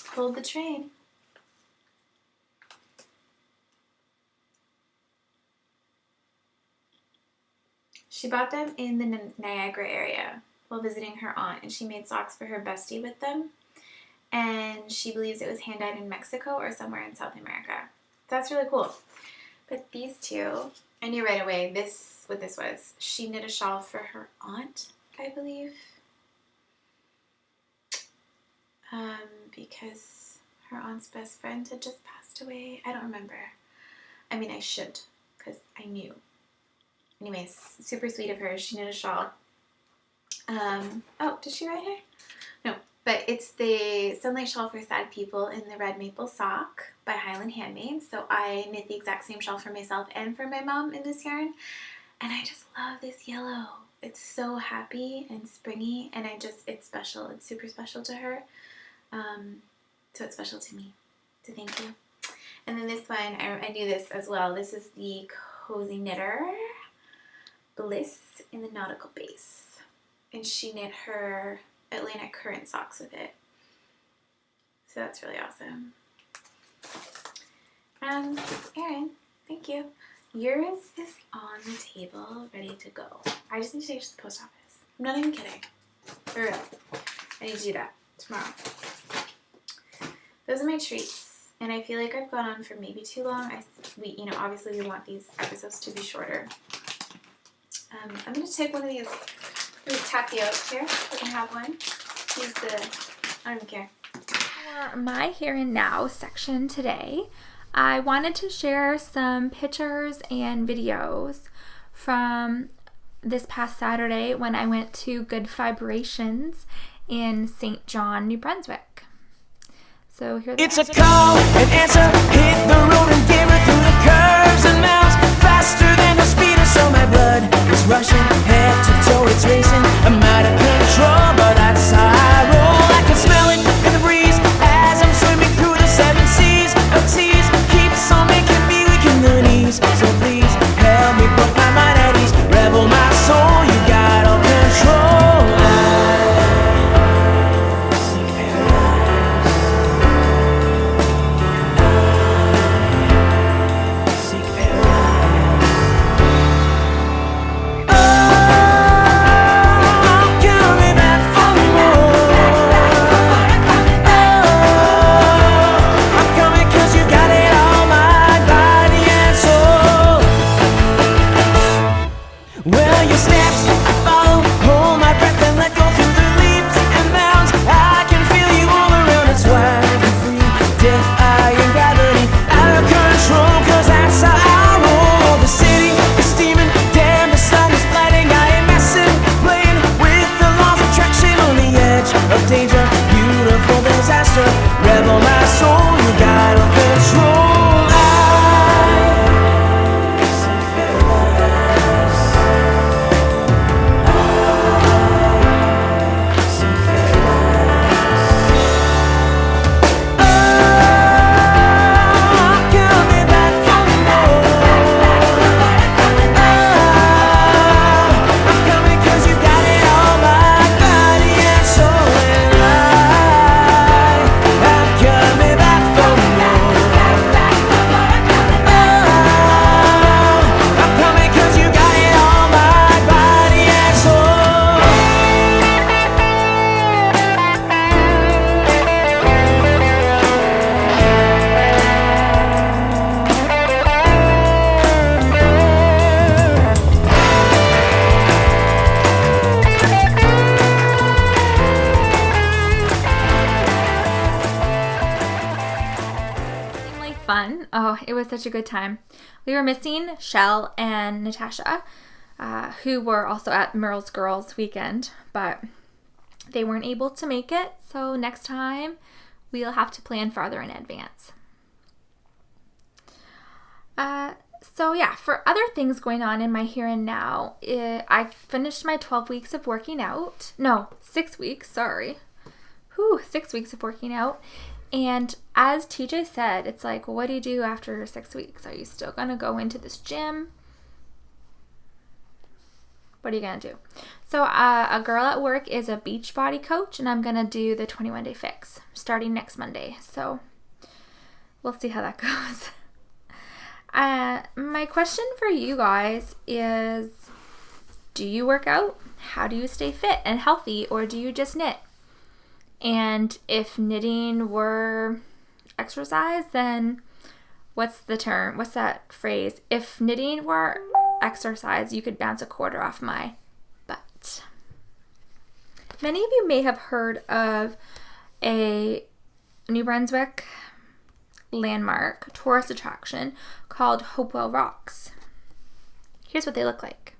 Hold the train. She bought them in the Niagara area while visiting her aunt, and she made socks for her bestie with them. And she believes it was hand-dyed in Mexico or somewhere in South America. That's really cool. But these two, I knew right away what this was. She knit a shawl for her aunt, I believe. Because her aunt's best friend had just passed away. I don't remember. I mean, I should, because I knew. Anyways, super sweet of her. She knit a shawl. Oh, did she write here? No, but it's the Sunlight Shawl for Sad People in the Red Maple Sock by Highland Handmade. So I knit the exact same shawl for myself and for my mom in this yarn. And I just love this yellow. It's so happy and springy, and it's special. It's super special to her. So it's special to me. So thank you. And then this one, I knew this as well. This is the Cozy Knitter Bliss in the Nautical Base. And she knit her Atlantic Current socks with it. So that's really awesome. Erin, thank you. Yours is on the table, ready to go. I just need to take it to the post office. I'm not even kidding. For real. I need to do that tomorrow. Those are my treats. And I feel like I've gone on for maybe too long. Obviously we want these episodes to be shorter. I'm going to take one of these tacky out here. I can have one. I don't even care. For my here and now section today, I wanted to share some pictures and videos from this past Saturday when I went to Good Fibrations in St. John, New Brunswick. So here it's a call and answer, hit the road and give her through the curves and mounds, faster than the speed of so my blood is rushing, head to toe it's racing, I'm out of control, but that's how I roll, I can smell it in the breeze, as I'm swimming through the seven seas, a tease keeps on making me weak in the knees, so please help me put my mind at ease, rebel my soul, you got all control, rebel my soul, you got all control. Fun. Oh, it was such a good time. We were missing Shell and Natasha, who were also at Merle's Girls Weekend, but they weren't able to make it, so next time we'll have to plan farther in advance. So yeah, for other things going on in my here and now, I finished my 12 weeks of working out. No, 6 weeks, sorry. 6 weeks of working out. And as TJ said, it's like, what do you do after 6 weeks? Are you still going to go into this gym? What are you going to do? So a girl at work is a Beachbody coach, and I'm going to do the 21-day fix starting next Monday. So we'll see how that goes. My question for you guys is, do you work out? How do you stay fit and healthy, or do you just knit? And if knitting were exercise, then what's the term? What's that phrase? If knitting were exercise, you could bounce a quarter off my butt. Many of you may have heard of a New Brunswick landmark tourist attraction called Hopewell Rocks. Here's what they look like.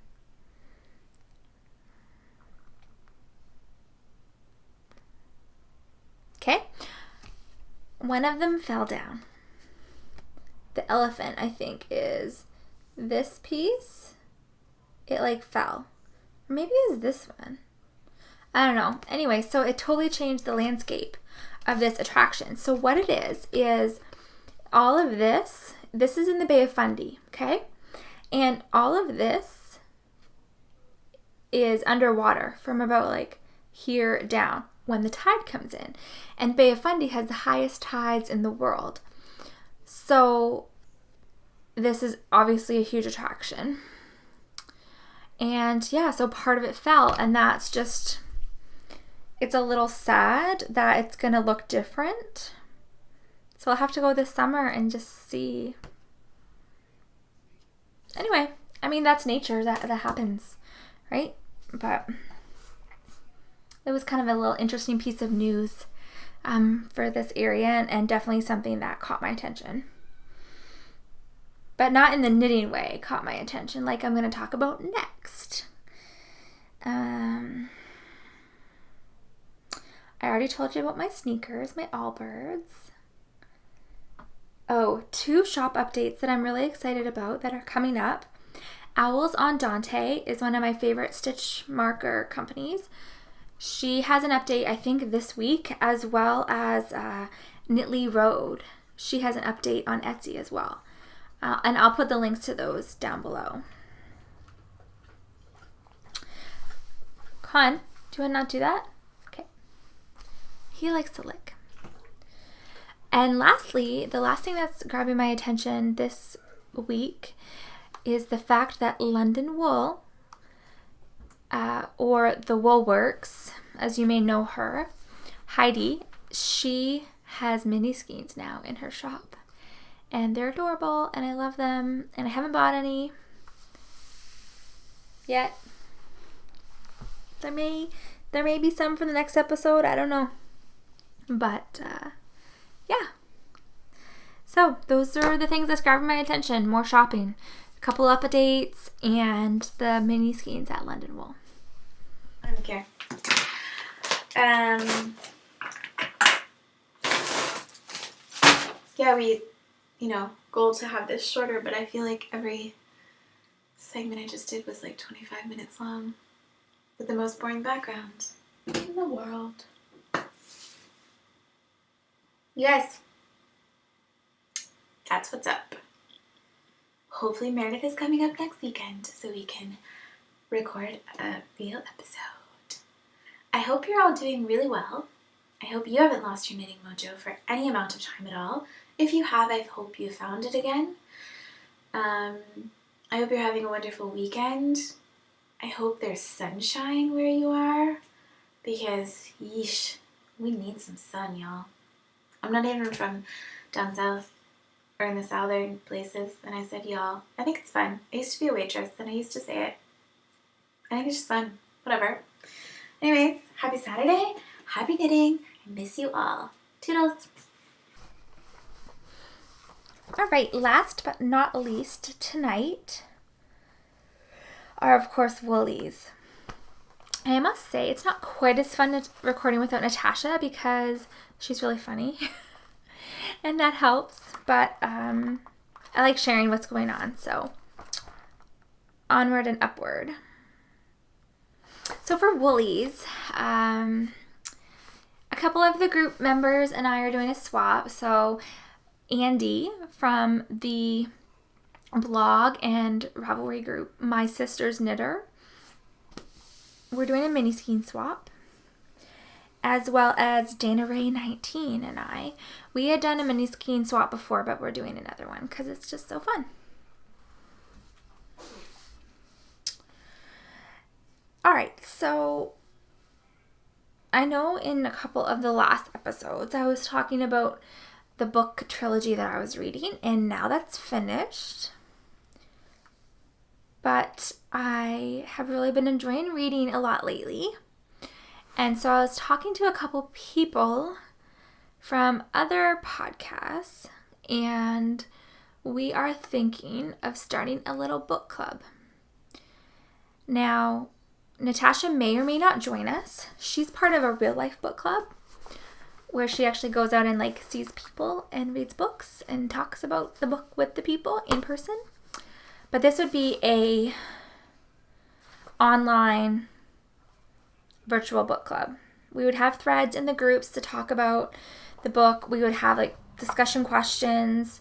Okay, one of them fell down. The elephant, I think, is this piece. It like fell. Or maybe it was this one. I don't know. Anyway, so it totally changed the landscape of this attraction. So what it is all of this is in the Bay of Fundy, okay? And all of this is underwater from about like here down when the tide comes in. And Bay of Fundy has the highest tides in the world. So this is obviously a huge attraction. And yeah, so part of it fell, and that's just, it's a little sad that it's gonna look different. So I'll have to go this summer and just see. Anyway, I mean, that's nature, that happens, right? But it was kind of a little interesting piece of news for this area, and definitely something that caught my attention. But not in the knitting way caught my attention, like I'm going to talk about next. I already told you about my sneakers, my Allbirds. Oh, 2 shop updates that I'm really excited about that are coming up. Owls on Dante is one of my favorite stitch marker companies. She has an update, I think, this week, as well as Knitley Road. She has an update on Etsy as well. And I'll put the links to those down below. Con, do you want to not do that? Okay. He likes to lick. And lastly, the last thing that's grabbing my attention this week is the fact that London Wool, or the Woolworks, as you may know her, Heidi, she has mini skeins now in her shop. And they're adorable, and I love them, and I haven't bought any yet. There may be some for the next episode, I don't know. But, yeah. So, those are the things that's grabbing my attention. More shopping. A couple updates, and the mini skeins at London Wool. Okay. Yeah, we, goal to have this shorter, but I feel like every segment I just did was like 25 minutes long with the most boring background in the world. You guys, that's what's up. Hopefully Meredith is coming up next weekend so we can record a real episode. I hope you're all doing really well. I hope you haven't lost your knitting mojo for any amount of time at all. If you have, I hope you found it again. I hope you're having a wonderful weekend. I hope there's sunshine where you are, because yeesh, we need some sun, y'all. I'm not even from down south or in the southern places, and I said y'all. I think it's fun. I used to be a waitress, and I used to say it. I think it's just fun. Whatever. Anyways, happy Saturday. Happy knitting. I miss you all. Toodles. All right, last but not least tonight are, of course, woolies. I must say, it's not quite as fun recording without Natasha because she's really funny and that helps, but I like sharing what's going on, so onward and upward. So for woolies, a a couple of the group members and I are doing a swap. So Andy from the blog and Ravelry group, My Sister's Knitter, we're doing a mini skein swap. As well as Dana Ray 19 and I. We had done a mini skein swap before, but we're doing another one because it's just so fun. Alright, so I know in a couple of the last episodes I was talking about the book trilogy that I was reading, and now that's finished. But I have really been enjoying reading a lot lately. And so I was talking to a couple people from other podcasts, and we are thinking of starting a little book club. Now, Natasha may or may not join us. She's part of a real life book club where she actually goes out and like sees people and reads books and talks about the book with the people in person. But this would be a online virtual book club. We would have threads in the groups to talk about the book. We would have like discussion questions,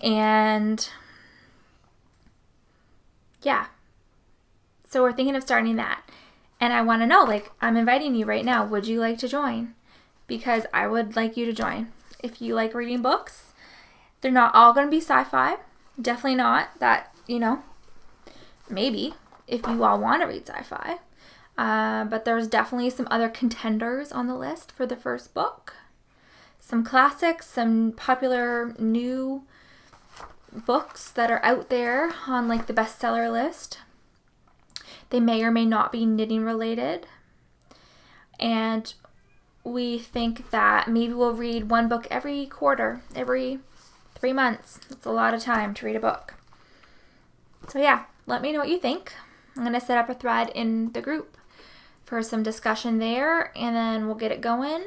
and yeah. So we're thinking of starting that. And I want to know, like, I'm inviting you right now. Would you like to join? Because I would like you to join. If you like reading books, they're not all going to be sci-fi. Definitely not that, maybe if you all want to read sci-fi. But there's definitely some other contenders on the list for the first book. Some classics, some popular new books that are out there on like the bestseller list. They may or may not be knitting related. And we think that maybe we'll read one book every quarter, every 3 months. That's a lot of time to read a book. So yeah, let me know what you think. I'm going to set up a thread in the group for some discussion there, and then we'll get it going.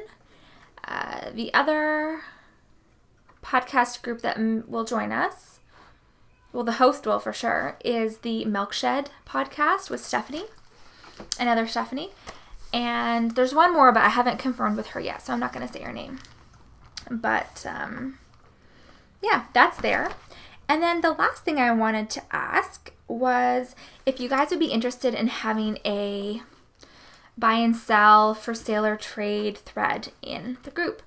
The other podcast group that will join us, well, the host will for sure, is the Milkshed podcast with Stephanie, another Stephanie. And there's one more, but I haven't confirmed with her yet, so I'm not going to say her name. But, yeah, that's there. And then the last thing I wanted to ask was if you guys would be interested in having a buy and sell, for sale or trade thread in the group.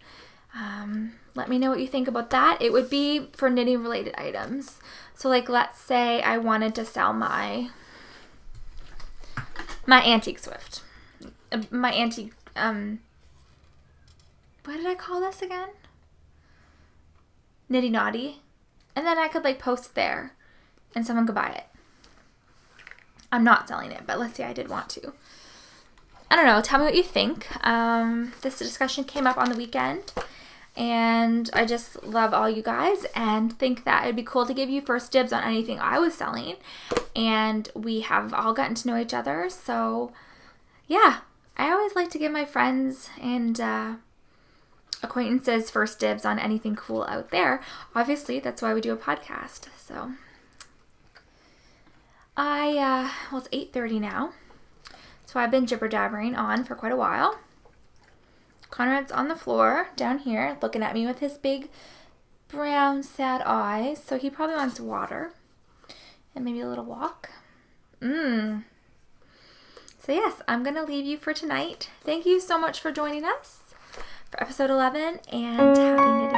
Let me know what you think about that. It would be for knitting related items. So like, let's say I wanted to sell my antique Swift. My antique, what did I call this again? Nitty Naughty. And then I could like post there and someone could buy it. I'm not selling it, but let's say I did want to. I don't know. Tell me what you think. This discussion came up on the weekend, and I just love all you guys and think that it'd be cool to give you first dibs on anything I was selling. And we have all gotten to know each other. So yeah, I always like to give my friends and acquaintances first dibs on anything cool out there. Obviously, that's why we do a podcast. So it's 8:30 now. So I've been jibber-jabbering on for quite a while. Conrad's on the floor down here looking at me with his big brown sad eyes. So he probably wants water and maybe a little walk. So yes, I'm going to leave you for tonight. Thank you so much for joining us for episode 11, and happy knitting.